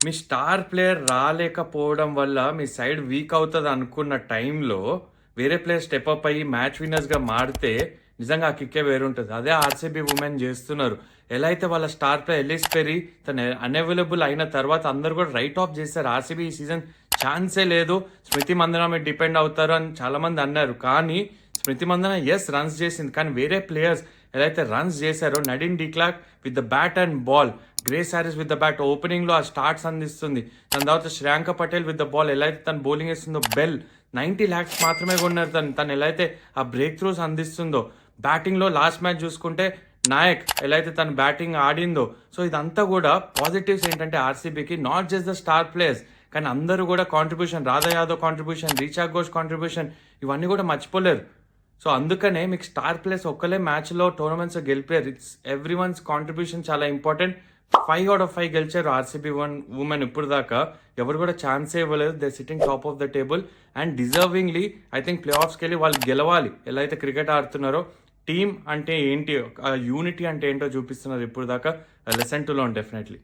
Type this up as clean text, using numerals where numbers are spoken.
మీ star player రాలేకపోవడం వల్ల మీ side week అవుతది అనుకున్న టైంలో వేరే ప్లేయర్ స్టెప్ అప్ అయ్యి మ్యాచ్ విన్నర్స్‌గా మారితే నిజంగా ఆ కిక్కే వేరుంటది. అదే ఆర్‌సీబీ వుమెన్ జేస్తున్నారు. ఎలా అయితే వాళ్ళ స్టార్ ప్లేయర్ ఎలిస్ పెర్రీ తను అన్‌అవైలబుల్ అయిన తర్వాత అందరూ కూడా రైట్ ఆఫ్ చేశారు. ఆర్‌సీబీ ఈ సీజన్ ఛాన్సే లేదు. స్మృతి మందన మీద డిపెండ్ అవుతారు అని చాలామంది అన్నారు. కానీ స్మృతి మందన రన్స్ చేసింది. కానీ వేరే ప్లేయర్స్ ఎలా అయితే రన్స్ చేశారో Nadine de Klerk with the bat and ball, Grace Harris with the bat ఓపెనింగ్లో ఆ స్టార్ట్స్ అందిస్తుంది. దాని తర్వాత Shreyanka Patel with the ball ఎలా అయితే తను బౌలింగ్ వేస్తుందో, బెల్ 90 lakhs మాత్రమే కొన్నారు. తను ఎలా అయితే ఆ బ్రేక్ త్రూస్ అందిస్తుందో, బ్యాటింగ్లో లాస్ట్ మ్యాచ్ చూసుకుంటే నాయక్ ఎలా అయితే తను బ్యాటింగ్ ఆడిందో. సో ఇదంతా కూడా పాజిటివ్స్ ఏంటంటే ఆర్సీబీకి not just the star players, కానీ అందరూ కూడా contribution, Radha Yadav contribution, Richa Ghosh contribution ఇవన్నీ కూడా మర్చిపోలేరు. సో అందుకనే మీకు స్టార్ ప్లేయర్స్ ఒక్కలే మ్యాచ్లో టోర్నమెంట్స్ గెలిపారు. ఇట్స్ ఎవ్రీ వన్స్ కాంట్రిబ్యూషన్ చాలా ఇంపార్టెంట్. 5 out of 5 గెలిచారు ఆర్సీబీ ఉమెన్ ఇప్పుడు దాకా. ఎవరు కూడా ఛాన్సే ఇవ్వలేదు. They sitting top of the table and deservingly I think play ఆఫ్స్కి వెళ్ళి వాళ్ళు గెలవాలి. ఎలా అయితే క్రికెట్ ఆడుతున్నారో టీమ్ అంటే ఏంటి, యూనిటీ అంటే ఏంటో చూపిస్తున్నారు ఇప్పుడు దాకా. Lesson to learn definitely.